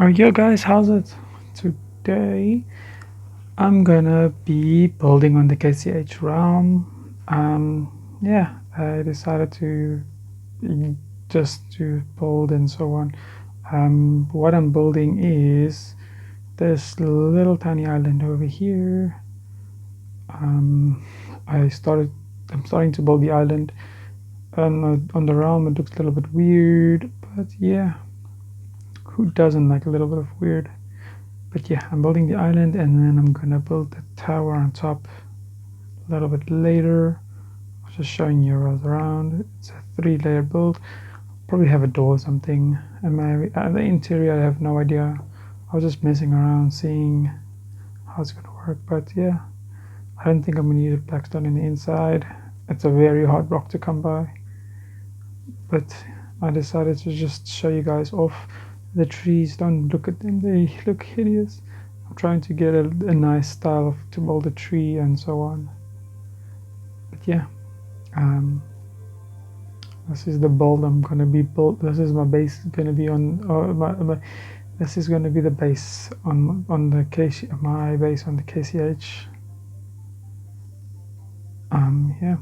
Alright, yo guys, how's it? Today I'm gonna be building on the KCH Realm. Yeah, I decided to just to build and so on. What I'm building is this little tiny island over here. Um, I started. I'm starting to build the island, and on the realm it looks a little bit weird, but yeah, who doesn't like a little bit of weird? But yeah, I'm building the island and then I'm gonna build the tower on top a little bit later. I'm just showing you around. It's a 3-layer build. Probably have a door or something. And the interior, I have no idea. I was just messing around, seeing how it's gonna work. But yeah, I don't think I'm gonna use a blackstone in the inside. It's a very hard rock to come by. But I decided to just show you guys off the trees. Don't look at them, they look hideous. I'm trying to get a nice style to build a tree and so on. But yeah, um, this is the build I'm gonna be built. This is my base gonna be on. This is gonna be the base on the my base on the KCH. Yeah,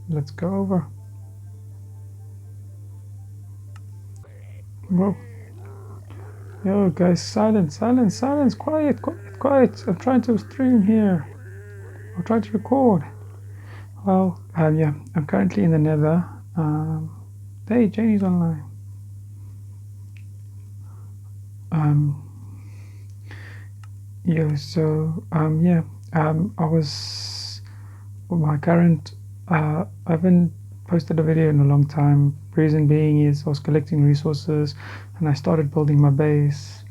let's go over. Whoa. Yo, guys, silence, silence, silence, quiet, quiet, quiet. I'm trying to stream here. I'm trying to record. Well, yeah, I'm currently in the Nether. Hey, Janie's online. Yeah, so yeah, I was my current. I haven't posted a video in a long time. Reason being is I was collecting resources, and I started building my base.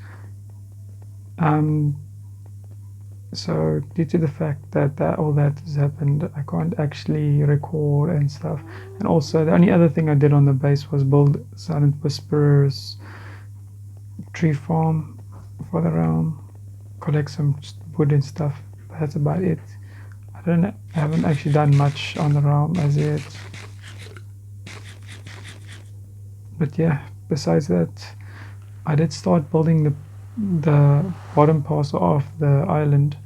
So due to the fact that all that has happened, I can't actually record and stuff. And also, the only other thing I did on the base was build Silent Whisperers tree farm for the realm, collect some wood and stuff. But that's about it. I haven't actually done much on the realm as yet. But yeah, besides that, I did start building the bottom parcel of the island.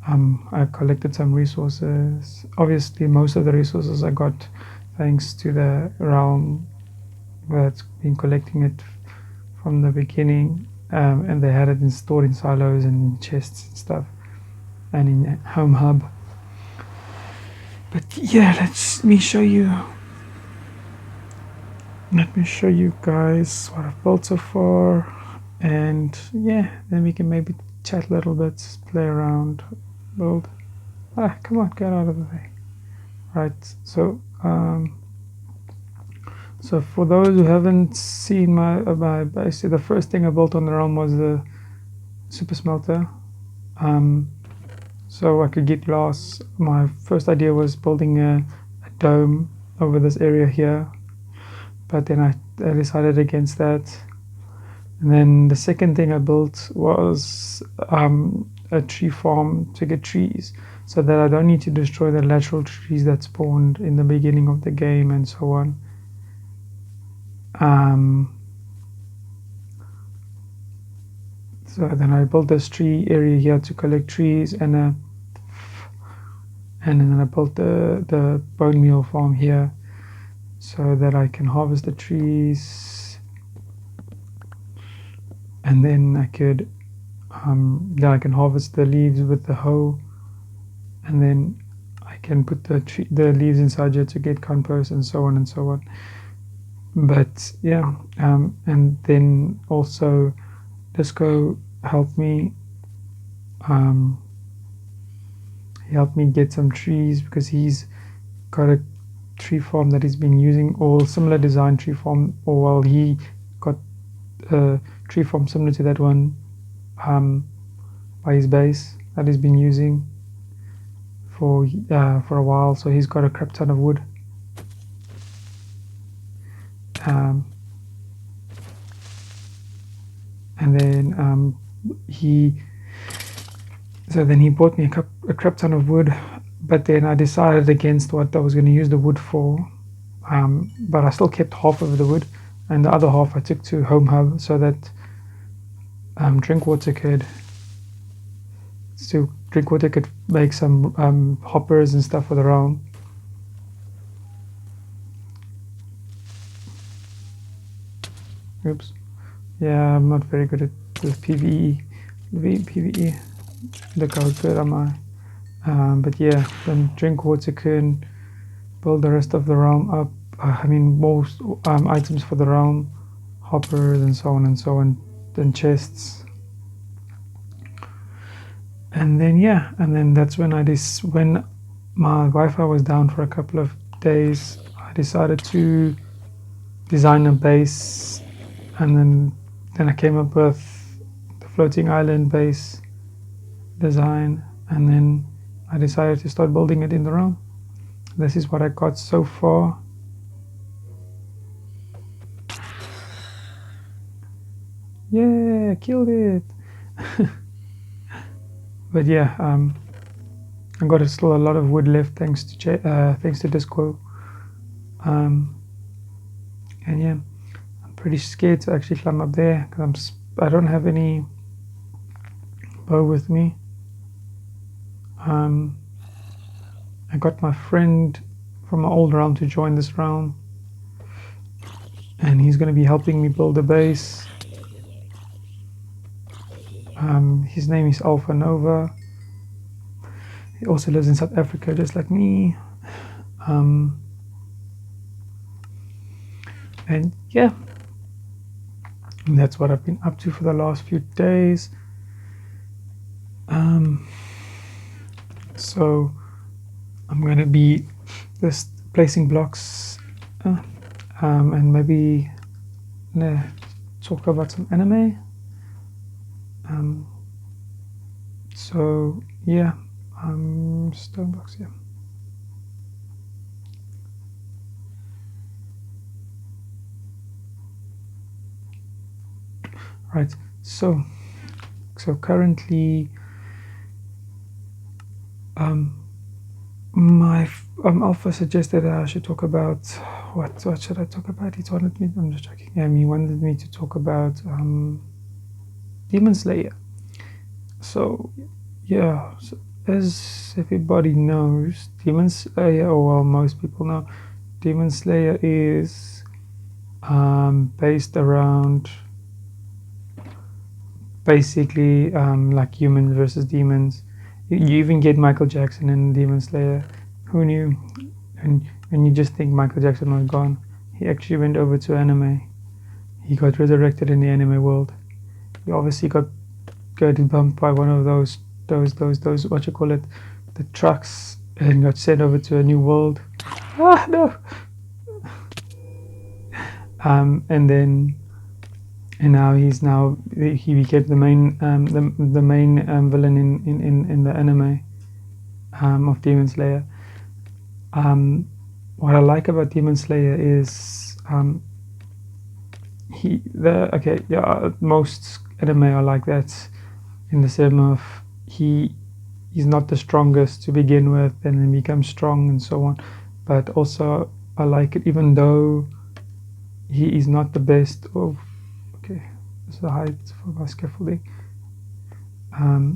I collected some resources. Obviously, most of the resources I got thanks to the realm that's been collecting it from the beginning, and they had it stored in silos and in chests and stuff, and in home hub. But yeah, let me show you. Let me show you guys what I've built so far, and yeah, then we can maybe chat a little bit, play around, build. Come on, get out of the way. Right, so so for those who haven't seen my base, the first thing I built on the realm was the super smelter. So I could get glass. My first idea was building a dome over this area here, but then I decided against that. And then the second thing I built was a tree farm to get trees, so that I don't need to destroy the lateral trees that spawned in the beginning of the game and so on. So then I built this tree area here to collect trees, and then I built the bone meal farm here so that I can harvest the trees, and then I can harvest the leaves with the hoe, and then I can put the leaves inside here to get compost and so on and so on. But yeah, and then also Disco helped me. He helped me get some trees because he's got a tree farm that he's been using, or similar design tree farm, or well, he got a tree farm similar to that one by his base that he's been using for a while. So he's got a crap ton of wood. And then he bought me a crap ton of wood, but then I decided against what I was going to use the wood for. But I still kept half of the wood. and the other half I took to Home Hub so that Drinkwater could make some hoppers and stuff for the realm. Oops. Yeah, I'm not very good at with PvE. Look how good am I. But yeah, then Drinkwater can build the rest of the realm up. I mean, most items for the realm, hoppers and so on and so on, then chests. And then yeah, and then that's when when my Wi-Fi was down for a couple of days, I decided to design a base, and then I came up with the floating island base design, and then I decided to start building it in the realm. This is what I got so far. Yeah, killed it. But yeah, I got still a lot of wood left thanks to Disco. And yeah, I'm pretty scared to actually climb up there because I don't have any bow with me. I got my friend from my old realm to join this realm, and he's going to be helping me build a base. His name is Alpha Nova. He also lives in South Africa, just like me. And yeah, and that's what I've been up to for the last few days. So I'm going to be just placing blocks and maybe talk about some anime. So yeah, stone blocks, yeah. Right, so currently my Alpha suggested I should talk about what should I talk about? He wanted me. I'm just joking. Yeah, he wanted me to talk about Demon Slayer. So yeah, so as everybody knows, Demon Slayer, or well, most people know, Demon Slayer is based around basically like humans versus demons. You even get Michael Jackson in Demon Slayer. Who knew? And you just think Michael Jackson was gone. He actually went over to anime. He got resurrected in the anime world. He obviously got bumped by one of those what you call it, the trucks, and got sent over to a new world. Ah no. And now he became the main the main villain in the anime of Demon Slayer. What I like about Demon Slayer is most anime are like that, in the sense of he's not the strongest to begin with, and then becomes strong and so on. But also I like it even though he is not the best of. Okay, this is the height for my scaffolding.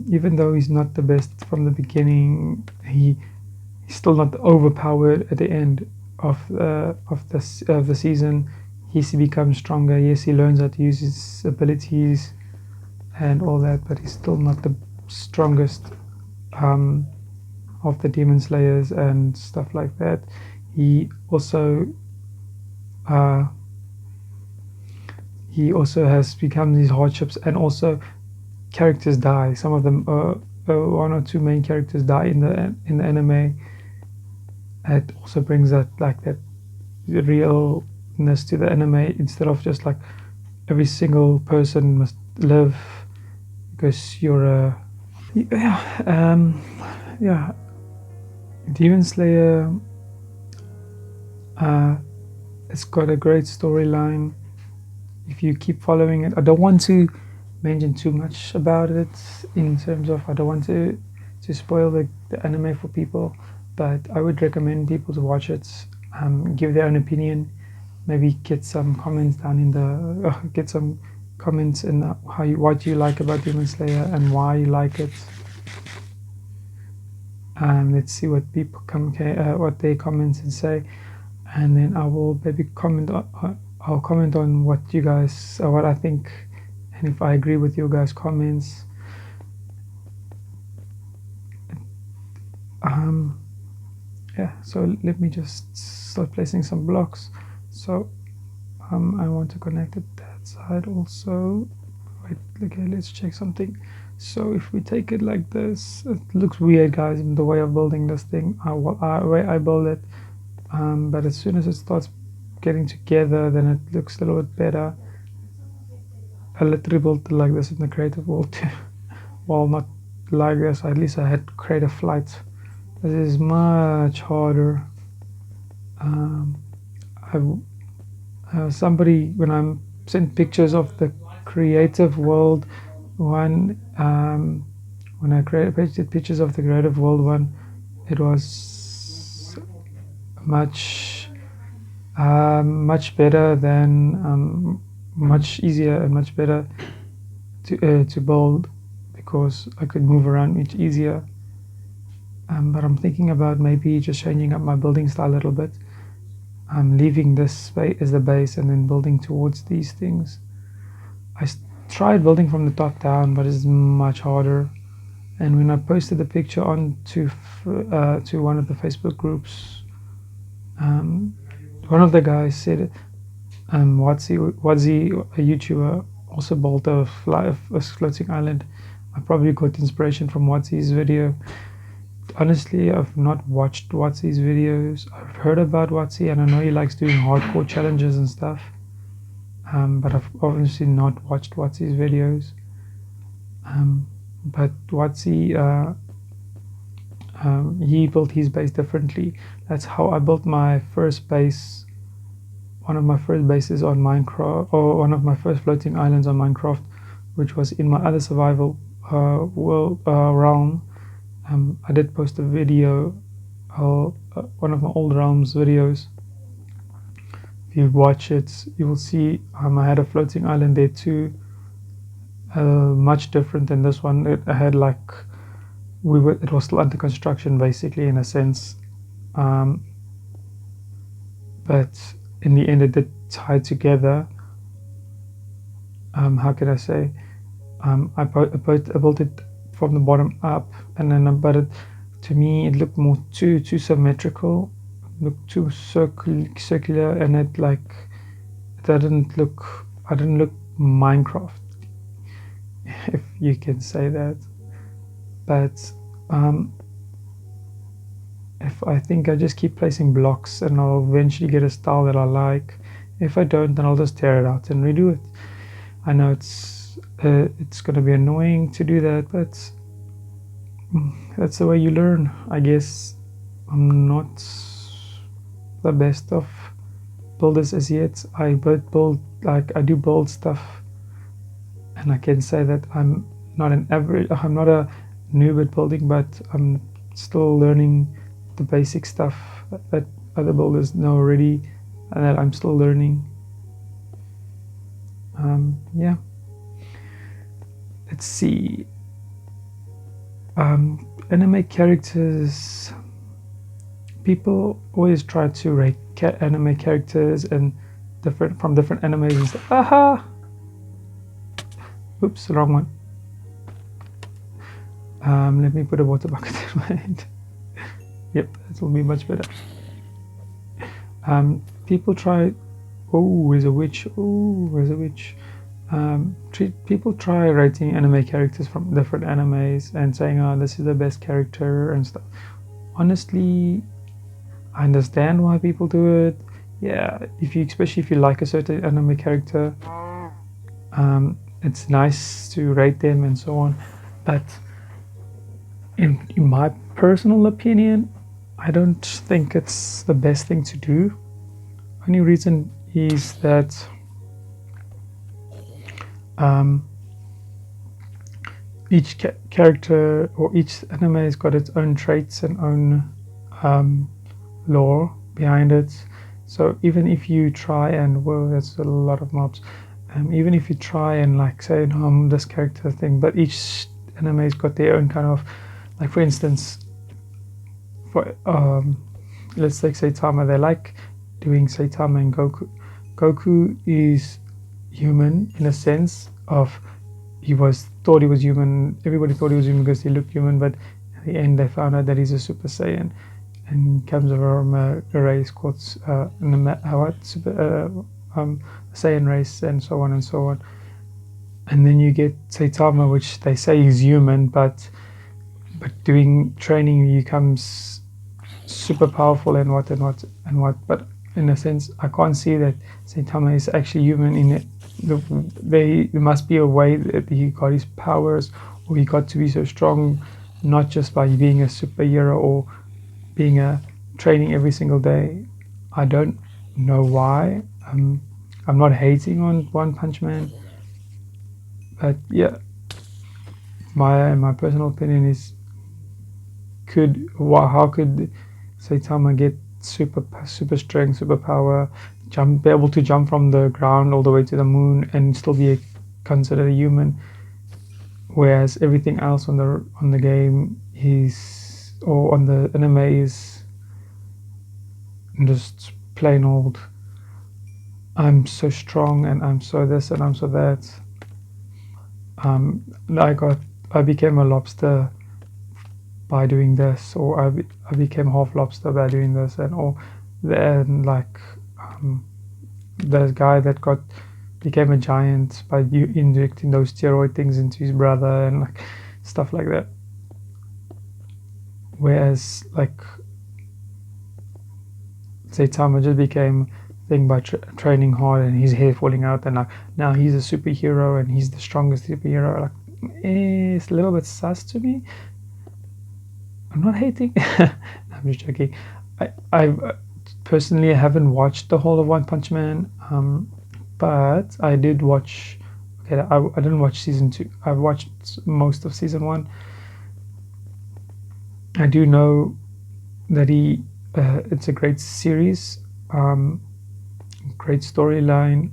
Even though he's not the best from the beginning, he's still not overpowered at the end of the season. He becomes stronger. Yes, he learns how to use his abilities and all that, but he's still not the strongest of the Demon Slayers and stuff like that. He also has become these hardships, and also characters die. Some of them, one or two main characters die in the anime. It also brings that realness to the anime, instead of just like every single person must live because you're a Demon Slayer. It's got a great storyline if you keep following it. I don't want to mention too much about it, in terms of I don't want to spoil the anime for people, but I would recommend people to watch it, give their own opinion. maybe get some comments down in the get some comments in what you like about Demon Slayer and why you like it. Let's see what people what they comment and say, and then I will maybe I'll comment on what you guys what I think, and if I agree with your guys' comments. Yeah, so let me just start placing some blocks. So I want to connect it that side also. Wait, okay, let's check something. So if we take it like this, it looks weird, guys, in the way of building this thing, way I build it. But as soon as it starts getting together, then it looks a little bit better. I literally built it like this in the creative world too. Well, not like this, at least I had creative flight. This is much harder. Somebody, when I'm sent pictures of the creative world one, when I created pictures of the creative world one, it was much better than much easier and much better to build, because I could move around much easier. But I'm thinking about maybe just changing up my building style a little bit. I'm leaving this space as the base and then building towards these things. I tried building from the top down, but it's much harder. And when I posted the picture onto to one of the Facebook groups, one of the guys said, Watsy, a YouTuber, also built a floating island. I probably got inspiration from Watsy's video. Honestly, I've not watched Watsy's videos. I've heard about Watsy, and I know he likes doing hardcore challenges and stuff. But I've obviously not watched Watsy's videos. But Watsy, he built his base differently. That's how I built my first base. One of my first bases on Minecraft, or one of my first floating islands on Minecraft, which was in my other survival realm. I did post a video, one of my old realms videos. If you watch it, you will see I had a floating island there too, much different than this one. I had like it was still under construction basically, in a sense, but in the end it did tie together. How can I say? I built it from the bottom up, and then to me it looked more too symmetrical, looked too circular, and I didn't look Minecraft, if you can say that. But if I think I just keep placing blocks, and I'll eventually get a style that I like. If I don't, then I'll just tear it out and redo it. I know it's going to be annoying to do that, but that's the way you learn, I guess. I'm not the best of builders as yet. I do build stuff, and I can say that I'm not a noob at building, but I'm still learning the basic stuff that other builders know already, and that I'm still learning. Yeah, let's see. Anime characters, people always try to rate anime characters and from different animes and stuff. Aha! Oops, wrong one. Let me put a water bucket in my head. Yep, that will be much better. People try. Oh, there's a witch. Oh, there's a witch. People try rating anime characters from different animes and saying, "Oh, this is the best character" and stuff. Honestly, I understand why people do it. Yeah, especially if you like a certain anime character, it's nice to rate them and so on. But in my personal opinion, I don't think it's the best thing to do. Only reason is that each character or each anime has got its own traits and own lore behind it. So even if you try and, whoa, that's a lot of mobs. Even if you try and like say, no, I'm this character thing, but each anime's got their own kind of, like for instance, for let's take Saitama. They like doing Saitama and Goku. Goku is human in a sense of thought he was human. Everybody thought he was human because he looked human, but at the end they found out that he's a Super Saiyan, and comes from a race called Saiyan race, and so on and so on. And then you get Saitama, which they say is human, but doing training he becomes super powerful and what and what and what. But in a sense, I can't see that Saitama is actually human in it. There must be a way that he got his powers, or he got to be so strong, not just by being a superhero or being a training every single day. I don't know why. I'm not hating on One Punch Man, but yeah, my personal opinion is, how could Saitama get super strength, super power, be able to jump from the ground all the way to the moon and still be considered a human, whereas everything else on the game is, or on the anime, is just plain old, I'm so strong and I'm so this and I'm so that. I became a lobster by doing this, or I became half lobster by doing this, and or then like the guy that became a giant by injecting those steroid things into his brother and like stuff like that. Whereas like Saitama just became thing by training hard and his hair falling out, and like now he's a superhero and he's the strongest superhero. Like it's a little bit sus to me. I'm not hating. I'm just joking. I personally haven't watched the whole of One Punch Man, but I did watch. Okay, I didn't watch season 2. I've watched most of season 1. I do know that it's a great series, great storyline,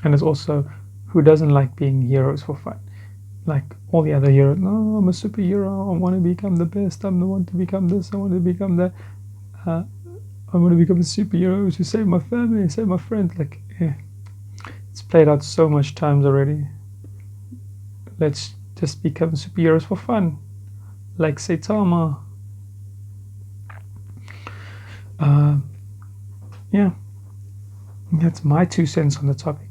and it's also, who doesn't like being heroes for fun? Like all the other heroes, no, I'm a superhero, I want to become the best, I'm the one to become this, I want to become that, I want to become a superhero to save my family, save my friends. Like, yeah, it's played out so much times already. Let's just become superheroes for fun, like Saitama. Yeah, that's my 2 cents on the topic.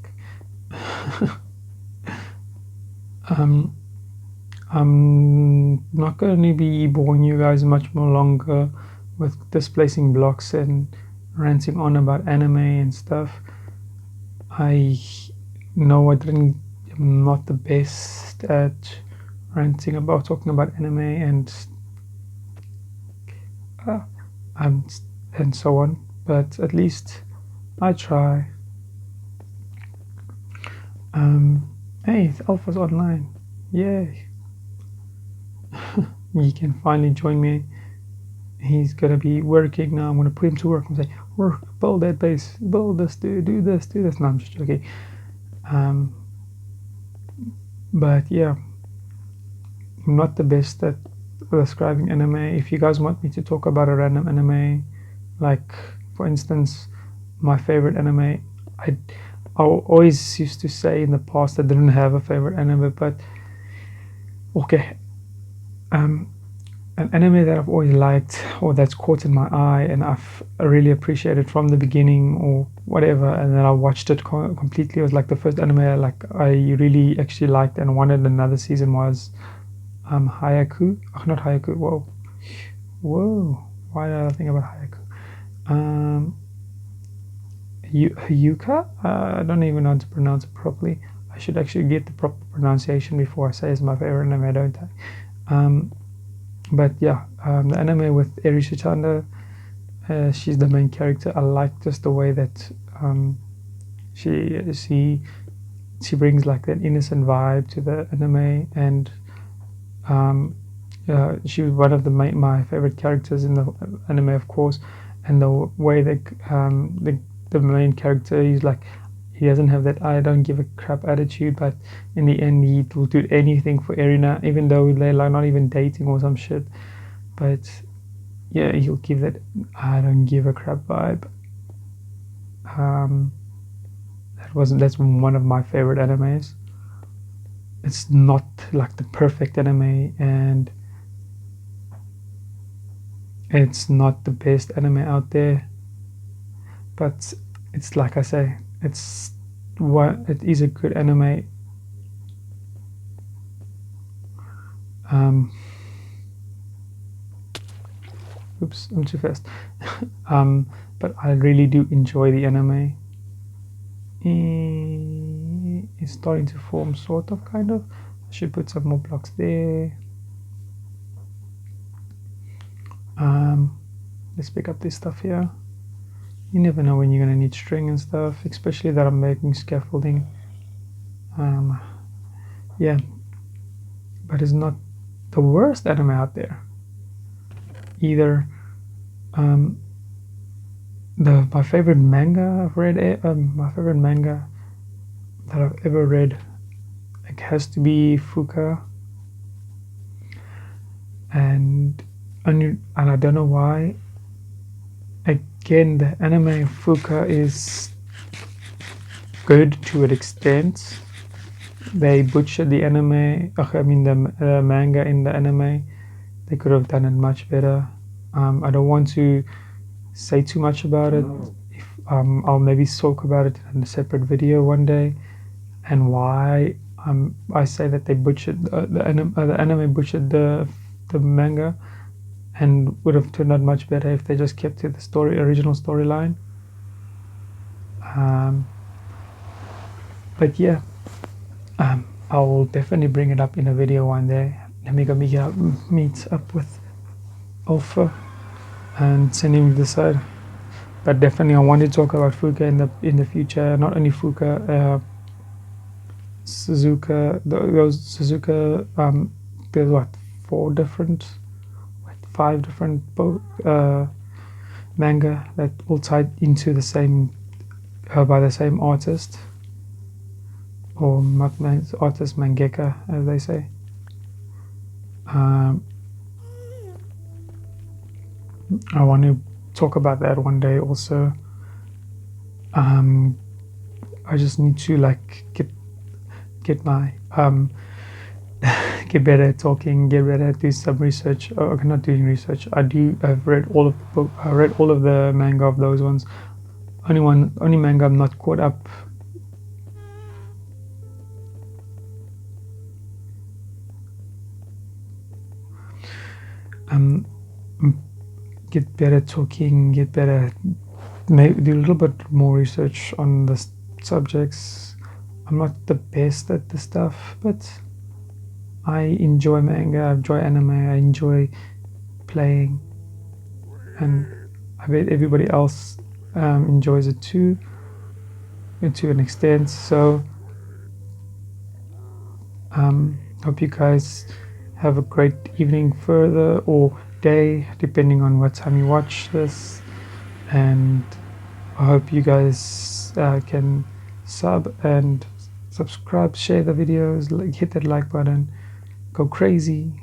I'm not going to be boring you guys much more longer with displacing blocks and ranting on about anime and stuff. I know I'm not the best at ranting about talking about anime and and so on, but at least I try. Hey, Alpha's online. Yay. He can finally join me. He's gonna be working now. I'm gonna put him to work and say, work, build that base, build this, do this, do this. No, I'm just joking. But yeah, I'm not the best at describing anime. If you guys want me to talk about a random anime, like for instance, my favorite anime, I always used to say in the past I didn't have a favorite anime, but okay, an anime that I've always liked, or that's caught in my eye and I've really appreciated from the beginning or whatever, and then I watched it completely. It was like the first anime I really actually liked and wanted another season, was Hayaku. Oh, not Hayaku. Whoa, why did I think about Hayaku? Yuka? I don't even know how to pronounce it properly. I should actually get the proper pronunciation before I say it's my favorite anime, don't I? But yeah, the anime with Eri Shichanda, she's the main character. I like just the way that she brings like that innocent vibe to the anime, and she was one of my favorite characters in the anime, of course. and the way that the main character, he's like, he doesn't have that I don't give a crap attitude, but in the end he will do anything for Erina, even though they're like not even dating or some shit. But yeah, he'll give that I don't give a crap vibe. That's one of my favorite animes. It's not like the perfect anime, and it's not the best anime out there, but it's like I say, it is a good anime. Oops, I'm too fast. But I really do enjoy the anime. It's starting to form, sort of, kind of. I should put some more blocks there. Let's pick up this stuff here. You never know when you're gonna need string and stuff, especially that I'm making scaffolding. Yeah, but it's not the worst anime out there either. My favorite manga I've read, my favorite manga that I've ever read, it has to be Fuka, and I don't know why. Again, the anime Fuka is good to an extent. They butchered the anime. I mean the manga in the anime. They could have done it much better. I don't want to say too much about it. I'll maybe talk about it in a separate video one day, and why I say that they butchered the anime butchered the manga, and would have turned out much better if they just kept to the original storyline. But yeah, I will definitely bring it up in a video one day. Let me go meet up with Alpha and send him the side. But definitely, I want to talk about Fuka in the future. Not only Fuka, Suzuka. Those Suzuka. There's what, five different manga that all tied into the same by the same artist, or artist, mangaka, as they say. I want to talk about that one day also. I just need to like get my get better at talking, get better at doing some research. Okay, not doing research. I've read all of the book. I read all of the manga of those ones. Only manga I'm not caught up. Get better at talking. Get better. Maybe do a little bit more research on the subjects. I'm not the best at the stuff, but I enjoy manga, I enjoy anime, I enjoy playing, and I bet everybody else enjoys it too, to an extent. So hope you guys have a great evening further, or day, depending on what time you watch this, and I hope you guys can sub and subscribe, share the videos, hit that like button, go crazy,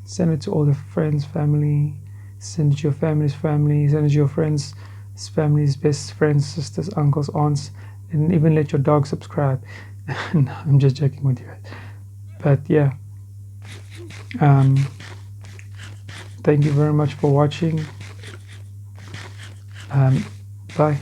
send it to all your friends, family, send it to your family's family, send it to your friends' families, best friends, sisters, uncles, aunts, and even let your dog subscribe. No, I'm just joking with you, but yeah, thank you very much for watching. Bye.